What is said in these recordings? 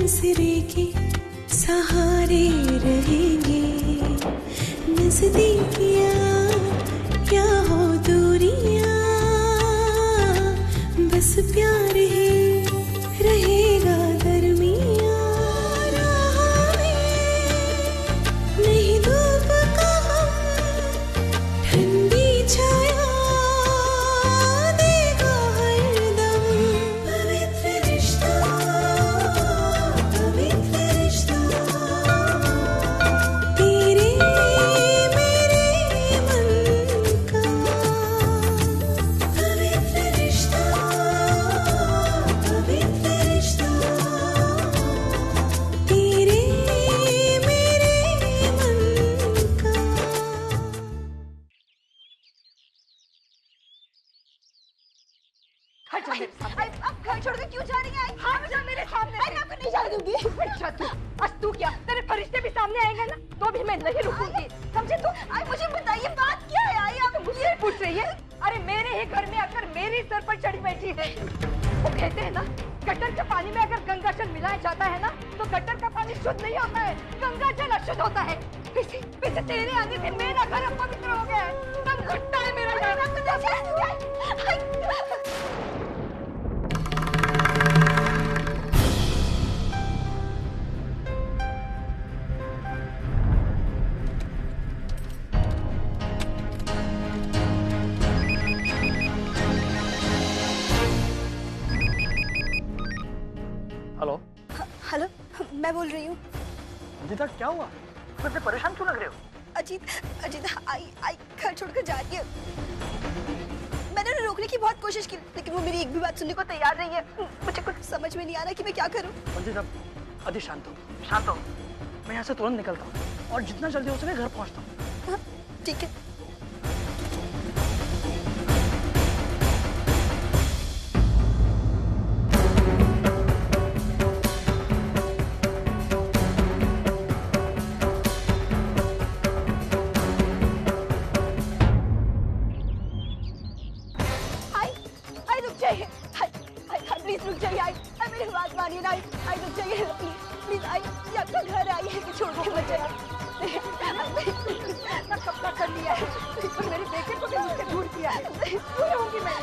आसरे के सहारे रहेंगे, नजदीकियां क्या हो दूरियां, बस प्यार ही रहेगा दरमियां। राह में नहीं धूप का हम, ठंडी छाया देगा हरदम। पवित्र रिश्ता, पवित्र रिश्ता, तेरे मेरे मन का। पवित्र रिश्ता, पवित्र रिश्ता, तेरे मेरे मन का। हट जा मेरे सामने। अब घर छोड़ के क्यों जा रही है? हाँ जा मेरे सामने। मैं आपको नहीं जाने दूंगी। अच्छा तू, आज तू क्या? तेरे फरिश्ते भी सामने आएंगे ना, तो भी मैं नहीं रुकूंगी। समझे तू? आई मुझे बताइए बात क्या है? आई आप मुझे पूछ रही है? अरे मेरे ही घर में आकर मेरे सर पर चढ़ी बैठी है। वो कहते हैं ना, गटर के पानी में अगर गंगा जल मिलाया जाता है ना, तो गटर का पानी शुद्ध नहीं होता है, गंगा जल अशुद्ध होता है। वैसे तेरे आने से मेरा घर अपवित्र हो गया है। तब घुटता है मेरा घर। हेलो हेलो, मैं बोल रही हूँ। अंजिता, क्या हुआ? तुम इतने परेशान क्यों लग रहे हो? अजीत आई घर छोड़कर जा रही है। मैंने उन्हें रोकने की बहुत कोशिश की, लेकिन वो मेरी एक भी बात सुनने को तैयार नहीं है। मुझे कुछ समझ में नहीं आ रहा कि मैं क्या करूं। अंजिता, अति शांत हो। मैं यहाँ से तुरंत निकलता हूँ और जितना जल्दी हो सके घर पहुँचता हूँ। हाँ, ठीक है। आई रुक जाइए। प्लीज रुक जाइए। आई मेरी बात मानिए ना। आई रुक जाइए प्लीज। आई ये आपका घर आई है कि छोड़ के मत जाइए। मैं कब्जा कर लिया है और मेरे बेटे को भी मुझसे दूर किया है। दूर रहूंगी मैं।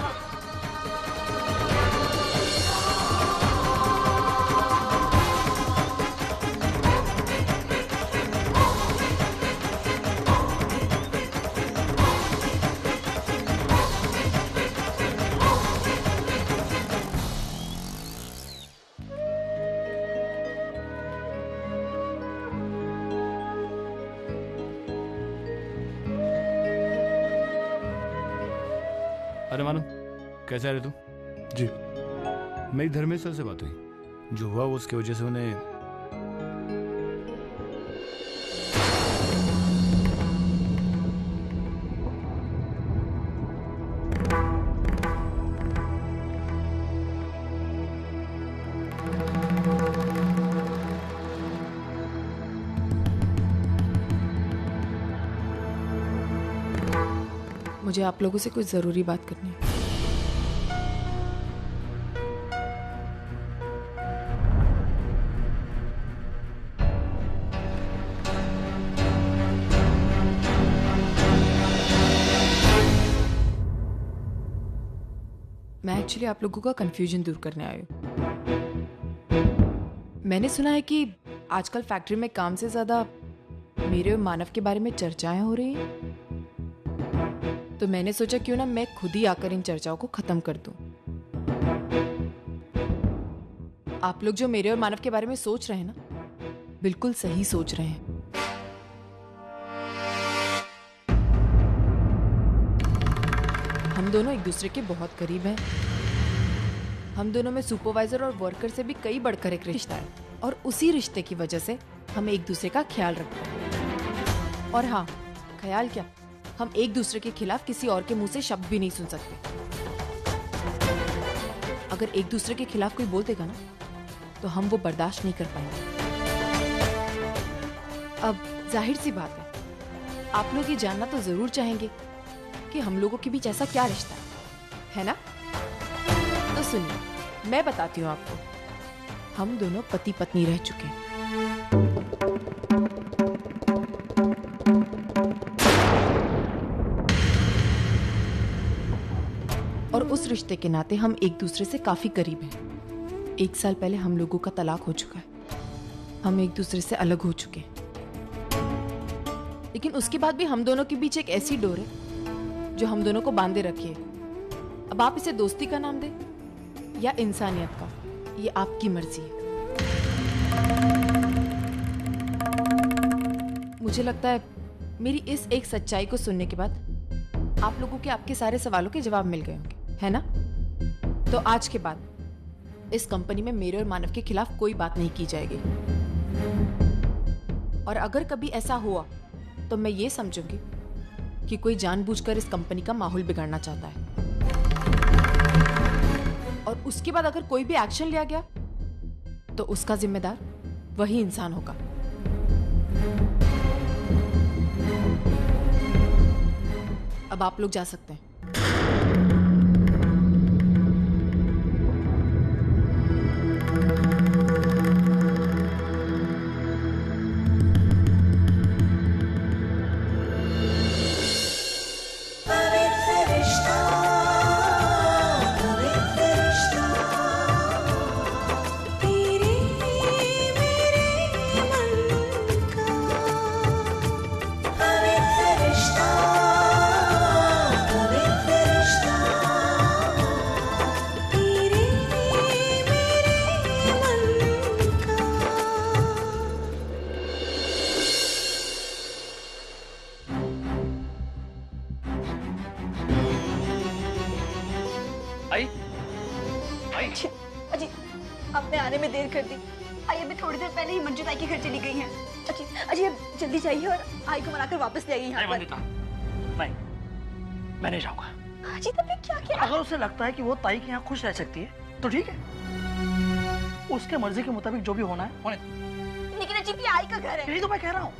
अरे मानो, कैसे आ रहे तू? जी मेरी धर्मेश सर से बात हुई, जो हुआ उसकी वजह से उन्हें मुझे आप लोगों से कुछ जरूरी बात करनी है। मैं एक्चुअली आप लोगों का कंफ्यूजन दूर करने आई हूँ। मैंने सुना है कि आजकल फैक्ट्री में काम से ज्यादा मेरे और मानव के बारे में चर्चाएं हो रही हैं। तो मैंने सोचा क्यों ना मैं खुद ही आकर इन चर्चाओं को खत्म कर दूं। आप लोग जो मेरे और मानव के बारे में सोच रहे हैं ना, बिल्कुल सही सोच रहे हैं। हम दोनों एक दूसरे के बहुत करीब हैं। हम दोनों में सुपरवाइजर और वर्कर से भी कई बढ़कर एक रिश्ता है, और उसी रिश्ते की वजह से हम एक दूसरे का ख्याल रखते हैं। और हाँ, ख्याल क्या, हम एक दूसरे के खिलाफ किसी और के मुंह से शब्द भी नहीं सुन सकते। अगर एक दूसरे के खिलाफ कोई बोल देगा ना, तो हम वो बर्दाश्त नहीं कर पाएंगे। अब जाहिर सी बात है, आप लोग ये जानना तो जरूर चाहेंगे कि हम लोगों के बीच ऐसा क्या रिश्ता है ना? तो सुनिए, मैं बताती हूँ आपको। हम दोनों पति पत्नी रह चुके हैं। और उस रिश्ते के नाते हम एक दूसरे से काफी करीब हैं। 1 साल पहले हम लोगों का तलाक हो चुका है। हम एक दूसरे से अलग हो चुके हैं, लेकिन उसके बाद भी हम दोनों के बीच एक ऐसी डोर है जो हम दोनों को बांधे रखी है। अब आप इसे दोस्ती का नाम दें या इंसानियत का, ये आपकी मर्जी है। मुझे लगता है मेरी इस एक सच्चाई को सुनने के बाद आप लोगों के आपके सारे सवालों के जवाब मिल गए होंगे, है ना? तो आज के बाद इस कंपनी में मेरे और मानव के खिलाफ कोई बात नहीं की जाएगी। और अगर कभी ऐसा हुआ तो मैं ये समझूंगी कि कोई जानबूझकर इस कंपनी का माहौल बिगाड़ना चाहता है। और उसके बाद अगर कोई भी एक्शन लिया गया तो उसका जिम्मेदार वही इंसान होगा। अब आप लोग जा सकते हैं। पवित्र रिश्ता, पवित्र रिश्ता, तेरे मेरे मन का पवित्र रिश्ता, पवित्र रिश्ता, तेरे मेरे मन का। आई आई अजी आपने आने में देर कर दी। आई अभी थोड़ी देर पहले ही मंजू ताई के घर चली गई हैं। अजी अजी अब जल्दी जाइए और आई को मनाकर वापस ले आइए यहाँ नहीं पर। वंदिता, नहीं, मैं नहीं जाऊंगा। अजी तभी क्या किया? अगर उसे लगता है कि वो ताई के यहाँ खुश रह सकती है तो ठीक है, उसके मर्जी के मुताबिक जो भी होना है होने दो। लेकिन अजी ये आई का घर है। यही तो मैं कह रहा हूँ।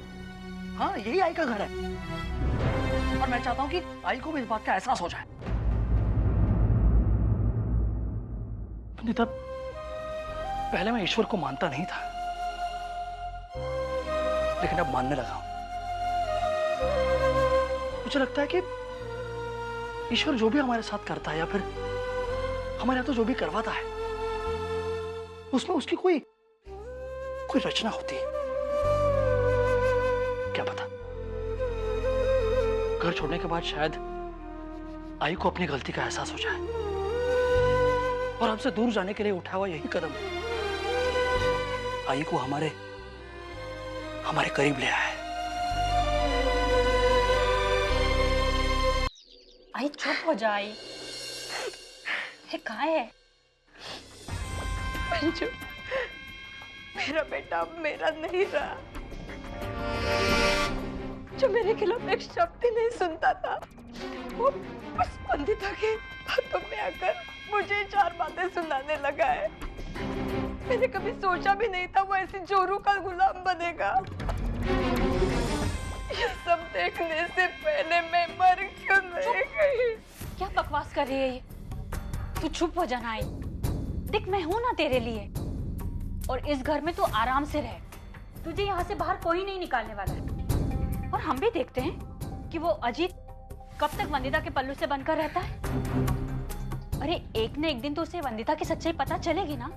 हाँ, यही आई का घर है और मैं चाहता हूँ कि आई को भी इस बात का एहसास हो जाए। वंदिता, पहले मैं ईश्वर को मानता नहीं था, लेकिन अब मानने लगा हूं। मुझे लगता है कि ईश्वर जो भी हमारे साथ करता है या फिर हमारे यहाँ तो जो भी करवाता है उसमें उसकी कोई रचना होती है। क्या पता, घर छोड़ने के बाद शायद आई को अपनी गलती का एहसास हो जाए और हमसे दूर जाने के लिए उठा हुआ यही कदम आई को हमारे करीब ले आया है। आई चुप हो जाए। कहाँ है मंजू? मेरा बेटा अब मेरा नहीं रहा। जो मेरे खिलाफ एक शब्द ही नहीं सुनता था, वो उस वंदिता के बातों में आकर मुझे 4 बातें सुनाने लगा है। मैंने कभी सोचा भी नहीं था वो ऐसी जोरू का गुलाम बनेगा। ये सब देखने से पहले मैं मर क्यों नहीं गई? क्या बकवास कर रही है ये? तू चुप हो जाना। आई देख, मैं हूं ना तेरे लिए, और इस घर में तू आराम से रह। तुझे यहाँ से बाहर कोई नहीं निकालने वाला है। और हम भी देखते हैं कि वो अजीत कब तक वंदिता के पल्लू से बनकर रहता है। अरे एक न एक दिन तो उसे वंदिता की सच्चाई पता चलेगी ना,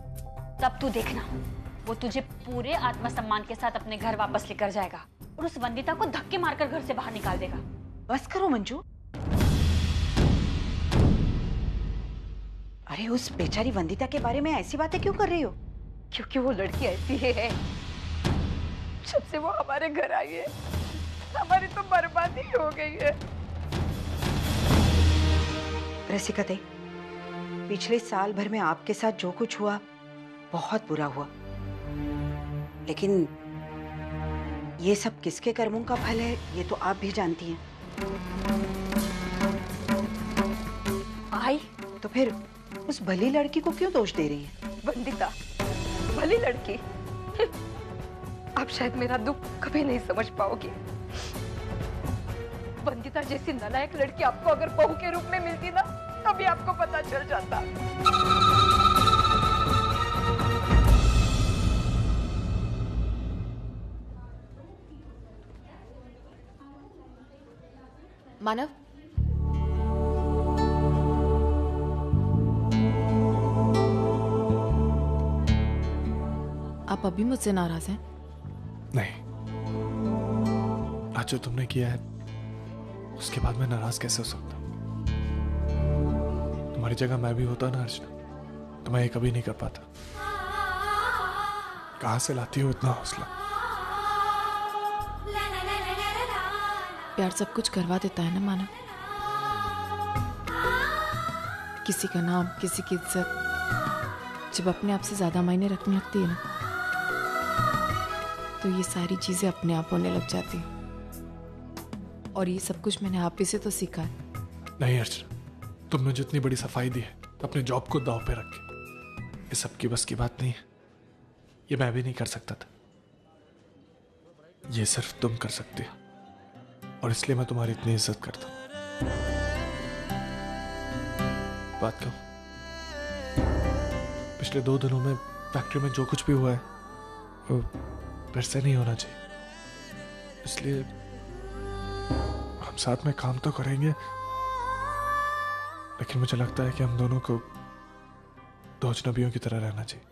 तब तू देखना, वो तुझे पूरे आत्मसम्मान के साथ अपने घर वापस लेकर जाएगा और उस वंदिता को धक्के मारकर घर से बाहर निकाल देगा। बस करो मंजू। अरे उस बेचारी वंदिता के बारे में ऐसी बातें क्यों कर रही हो? क्योंकि वो लड़की ऐसी है, जब से वो हमारे घर आई है हमारी तो बर्बादी हो गई है। रसिका दे, पिछले साल भर में आपके साथ जो कुछ हुआ बहुत बुरा हुआ, लेकिन ये सब किसके कर्मों का फल है ये तो आप भी जानती हैं। आई तो फिर उस भली लड़की को क्यों दोष दे रही है? वंदिता भली लड़की? आप शायद मेरा दुख कभी नहीं समझ पाओगी। वंदिता जैसी नालायक लड़की आपको अगर बहू के रूप में मिलती ना, तभी आपको पता चल जाता। मानव, आप अभी मुझसे नाराज हैं? नहीं, आज जो तुमने किया है उसके बाद मैं नाराज कैसे हो सकता? तुम्हारी जगह मैं भी होता ना अर्चना, तो मैं ये कभी नहीं कर पाता। कहां से लाती हो इतना हौसला? प्यार सब कुछ करवा देता है ना मानव। किसी का नाम, किसी की इज्जत जब अपने आप से ज्यादा मायने रखने लगती है ना, तो ये सारी चीजें अपने आप होने लग जाती हैं। और ये सब कुछ मैंने आप ही से तो सीखा है। नहीं अर्चना, तुमने जितनी बड़ी सफाई दी है अपने जॉब को दांव पे रख के, ये सबकी बस की बात नहीं है। ये मैं भी नहीं कर सकता था, ये सिर्फ तुम कर सकते हो, और इसलिए मैं तुम्हारी इतनी इज्जत करता हूं। बात कहूं, पिछले 2 दिनों में फैक्ट्री में जो कुछ भी हुआ है वो फिर से नहीं होना चाहिए। इसलिए हम साथ में काम तो करेंगे, लेकिन मुझे लगता है कि हम दोनों को 2 अजनबियों की तरह रहना चाहिए।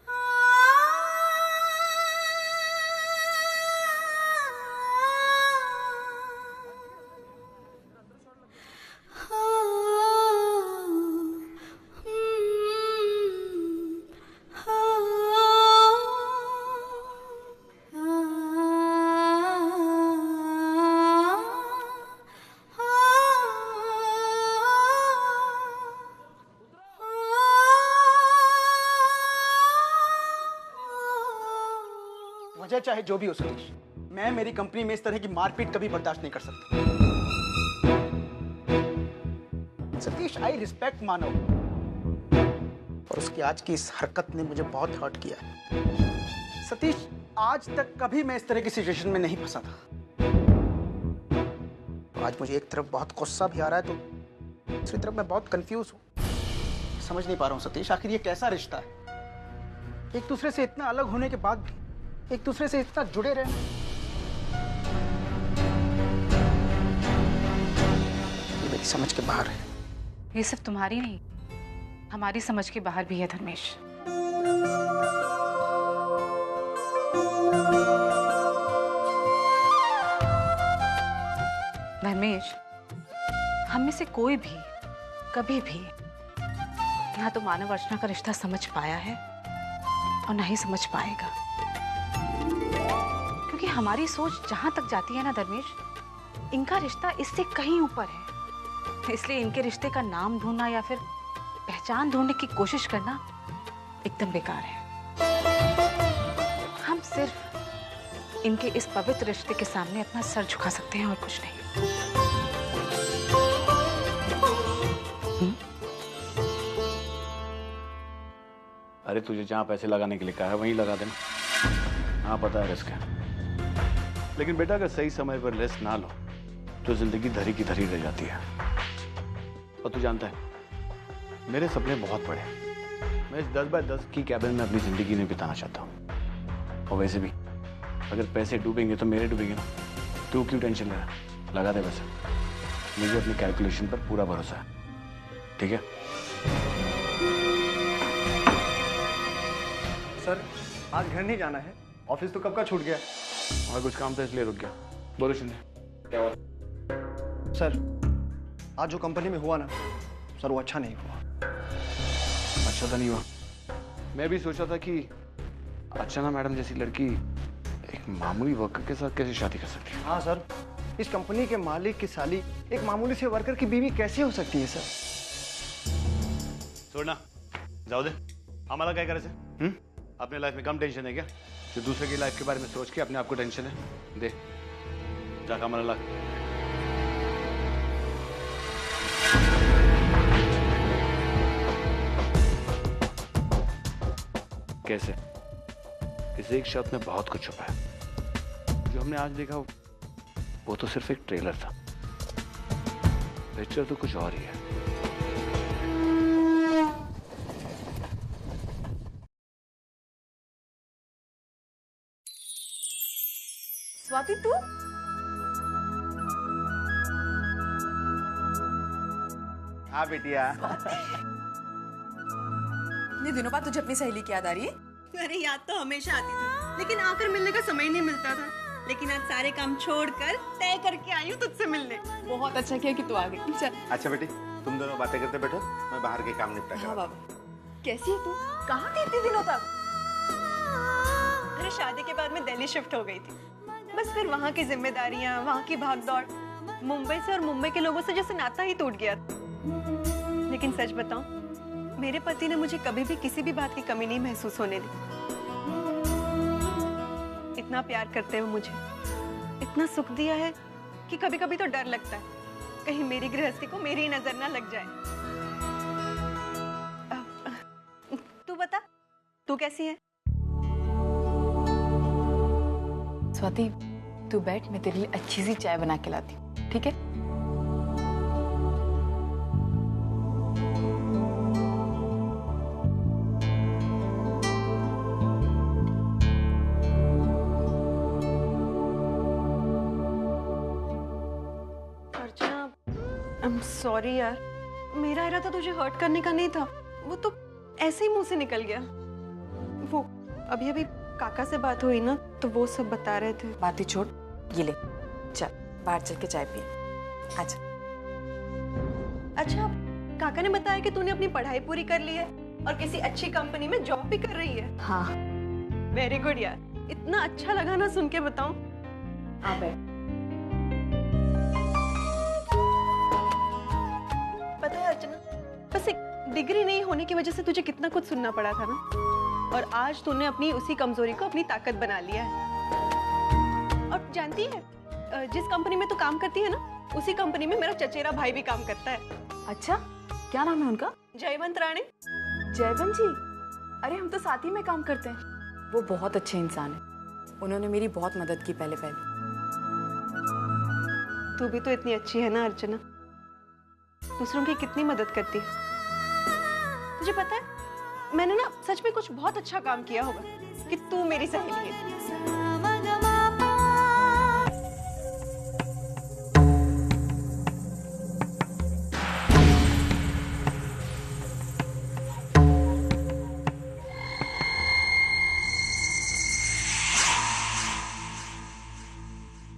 वजह चाहे जो भी हो सतीश, मैं मेरी कंपनी में इस तरह की मारपीट कभी बर्दाश्त नहीं कर सकता। सतीश, आई रिस्पेक्ट मानव, और उसकी आज की इस हरकत ने मुझे बहुत हर्ट किया है। सतीश, आज तक कभी मैं इस तरह की सिचुएशन में नहीं फंसा था। तो आज मुझे एक तरफ बहुत गुस्सा भी आ रहा है, तो दूसरी तरफ मैं बहुत कंफ्यूज हूँ। समझ नहीं पा रहा हूँ सतीश, आखिर ये कैसा रिश्ता है? एक दूसरे से इतना अलग होने के बाद भी एक दूसरे से इतना जुड़े रहना। ये मेरी समझ के बाहर है। ये सिर्फ तुम्हारी नहीं, हमारी समझ के बाहर भी है धर्मेश। धर्मेश, हम में से कोई भी कभी भी ना तो मानव अर्चना का रिश्ता समझ पाया है और ना ही समझ पाएगा, क्योंकि हमारी सोच जहां तक जाती है ना धर्मेश, इनका रिश्ता इससे कहीं ऊपर है। इसलिए इनके रिश्ते का नाम ढूंढना या फिर पहचान ढूंढने की कोशिश करना एकदम बेकार है। हम सिर्फ इनके इस पवित्र रिश्ते के सामने अपना सर झुका सकते हैं और कुछ नहीं। अरे तुझे जहाँ पैसे लगाने के लिए कहा है वहीं लगा देना। हाँ पता है रिस्क है, लेकिन बेटा अगर सही समय पर रिस्क ना लो तो जिंदगी धरी की धरी रह जाती है। और तू जानता है मेरे सपने बहुत बड़े हैं। मैं इस 10 बाय 10 की कैबिन में अपनी जिंदगी नहीं बिताना चाहता हूँ। और वैसे भी अगर पैसे डूबेंगे तो मेरे डूबेंगे ना। तू क्यों टेंशन ले रहा? लगा दे पैसे, मुझे अपनी कैलकुलेशन पर पूरा भरोसा है। ठीक है सर, आज घर नहीं जाना है, ऑफिस तो कब का छूट गया। और कुछ काम था इसलिए रुक गया। बोलो शिंदे, क्या हुआ? सर, आज जो कंपनी में हुआ ना सर, वो अच्छा नहीं हुआ। अच्छा तो नहीं हुआ? मैं भी सोचा था कि अर्चना मैडम जैसी लड़की एक मामूली वर्कर के साथ कैसे शादी कर सकती है। हाँ सर, इस कंपनी के मालिक की साली एक मामूली से वर्कर की बीवी कैसे हो सकती है सर? छोड़ना, जाओ दे। हमारा क्या करायचं? अपने लाइफ में कम टेंशन है क्या जो दूसरे की लाइफ के बारे में सोच के अपने आप को टेंशन है? दे जा कामाला लाग। कैसे इस एक शब्द में बहुत कुछ छुपा है। जो हमने आज देखा वो तो सिर्फ एक ट्रेलर था, पिक्चर तो कुछ और ही है। स्वाति, तू हाँ बेटिया। इतने दिनों बाद तुझे अपनी सहेली की याद आ रही है? अरे याद तो हमेशा आती थी, लेकिन आकर मिलने का समय नहीं मिलता था। लेकिन आज सारे काम छोड़कर तय करके आई हूँ तुझसे मिलने। बहुत अच्छा किया कि तू आ गई। चल। अच्छा बेटी, तुम दोनों बातें करते बैठो, मैं बाहर के काम निपटा हाँ बाबा। कैसी है तू? कहाँ थी इतने दिनों तक? अरे शादी के बाद मैं दिल्ली शिफ्ट हो गई थी। बस फिर वहाँ की जिम्मेदारियाँ, वहाँ की भागदौड़, मुंबई से और मुंबई के लोगों से जैसे नाता ही टूट गया। लेकिन सच बताऊं, मेरे पति ने मुझे कभी भी किसी भी बात की कमी नहीं महसूस होने दी। इतना प्यार करते हुए मुझे इतना सुख दिया है कि कभी कभी तो डर लगता है कहीं मेरी गृहस्थी को मेरी नजर ना लग जाए। तू बता, तू कैसी है? स्वाति, तू बैठ, मैं तेरे लिए अच्छी सी चाय बना के लाती हूँ, ठीक है? सॉरी यार, मेरा इरादा तुझे हर्ट करने का नहीं था। वो तो ऐसे ही मुंह से निकल गया। वो अभी अभी काका से बात हुई ना, तो वो सब बता रहे थे। बातें छोड़, ये ले, चल बाहर चल के चाय पिए। आजा। अच्छा, काका ने बताया कि तूने अपनी पढ़ाई पूरी कर ली है और किसी अच्छी कंपनी में जॉब भी कर रही है। हाँ। वेरी गुड यार, इतना अच्छा लगा ना सुन के, बताऊं। हाँ बैठ। पता है अर्चना, बस एक डिग्री नहीं होने की वजह से तुझे कितना कुछ सुनना पड़ा था ना, और आज तूने अपनी उसी कमजोरी को अपनी ताकत बना लिया है। और जानती है, जिस कंपनी में तू काम करती है ना, उसी कंपनी में मेरा चचेरा भाई भी काम करता है। अच्छा, क्या नाम है उनका? जयवंत राणे। जयवंत जी? अरे हम तो साथ ही में काम करते हैं। वो बहुत अच्छे इंसान है, उन्होंने मेरी बहुत मदद की पहले। तू भी तो इतनी अच्छी है ना अर्चना, दूसरों की कितनी मदद करती है। तुझे पता है, मैंने ना सच में कुछ बहुत अच्छा काम किया होगा कि तू मेरी सहेली है।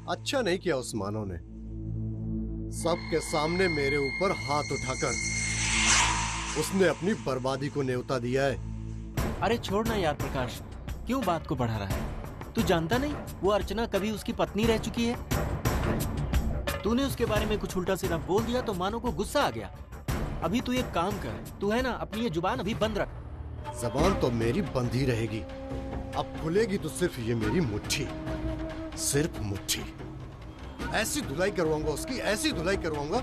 अच्छा नहीं किया उस मानव ने, सबके सामने मेरे ऊपर हाथ उठाकर उसने अपनी बर्बादी को न्योता दिया है। अरे छोड़ ना यार प्रकाश, क्यों बात को बढ़ा रहा है? तू जानता नहीं वो अर्चना कभी उसकी पत्नी रह चुकी है। तूने उसके बारे में कुछ उल्टा सीधा बोल दिया तो मानो को गुस्सा आ गया। अभी तू एक काम कर, तू है ना अपनी ये जुबान अभी बंद रख। जबान तो मेरी बंद ही रहेगी, अब खुलेगी तो सिर्फ ये मेरी मुट्ठी, सिर्फ मुट्ठी। ऐसी धुलाई करवाऊंगा उसकी, ऐसी धुलाई करवाऊंगा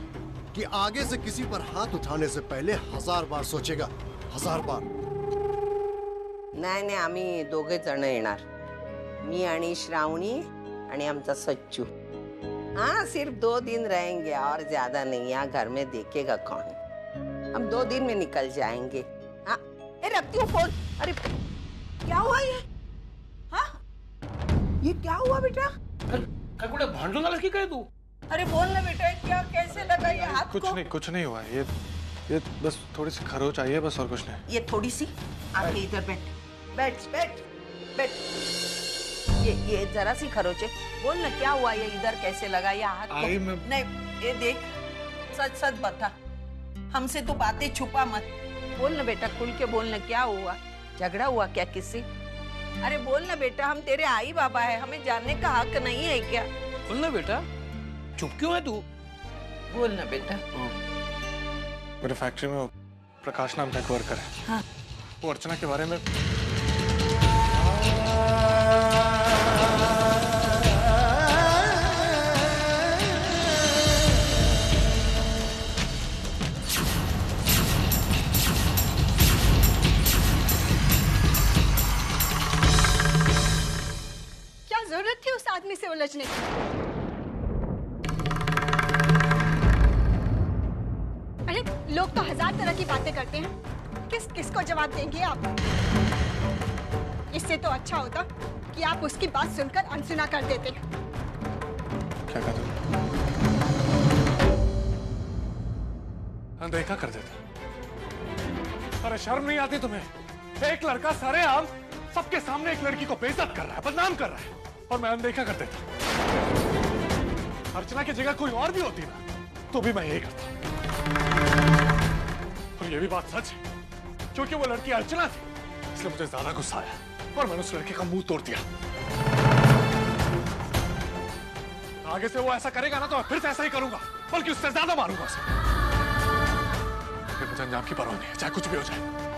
कि आगे से किसी पर हाथ उठाने से पहले 1000 बार सोचेगा, 1000 बार। नाही नाही, आम्ही दोघे जण येणार, मी आणि श्रावणी आणि आमचा सच्चू। हाँ, सिर्फ 2 दिन रहेंगे और ज्यादा नहीं। यहाँ घर में देखेगा कौन? हम 2 दिन में निकल जाएंगे। हाँ, रखती हूँ फोन। अरे क्या हुआ ये? हाँ, ये क्या हुआ बेटा? भांडू ना लगी कहे तू? अरे बोल ना बेटा, क्या कैसे लगा ये हाथ को? कुछ नहीं हुआ। ये बस थोड़ी सी खरोच आई है, बस और कुछ नहीं। ये थोड़ी सी? आके इधर बैठ बैठ बैठ बैठ। ये जरा सी खरोच है। बोल ना क्या हुआ, ये इधर कैसे लगा ये हाथ को? नहीं, ये देख, सच सच बता, हमसे तो बातें छुपा मत। बोल ना बेटा, खुल के बोल ना, क्या हुआ? झगड़ा हुआ क्या किसी? अरे बोल ना बेटा, हम तेरे आई बाबा है, हमें जानने का हक नहीं है क्या? बोल ना बेटा, चुप क्यों है तू? बोल ना बेटा। मेरे फैक्ट्री में प्रकाश नाम का एक वर्कर है। हाँ। वो अर्चना के बारे में जरूरत थी उस आदमी से उलझने की? अरे लोग तो 1000 तरह की बातें करते हैं, किसको जवाब देंगे आप? इससे तो अच्छा होता कि आप उसकी बात सुनकर अनसुना कर देते। क्या कहा तुम? अनदेखा कर देता। अरे शर्म नहीं आती तुम्हें? एक लड़का सरेआम सबके सामने एक लड़की को बेइज्जत कर रहा है, बदनाम कर रहा है, और मैं अनदेखा कर देता। अर्चना की जगह कोई और भी होती ना तो भी मैं यही करता। और ये भी बात सच है, क्योंकि वो लड़की अर्चना थी इसलिए मुझे ज्यादा गुस्सा आया और मैंने उस लड़के का मुंह तोड़ दिया। आगे से वो ऐसा करेगा ना तो मैं फिर से ऐसा ही करूंगा, बल्कि उससे ज्यादा मारूंगा उसे। मुझे अंजाम की परवाह नहीं है, चाहे कुछ भी हो जाए।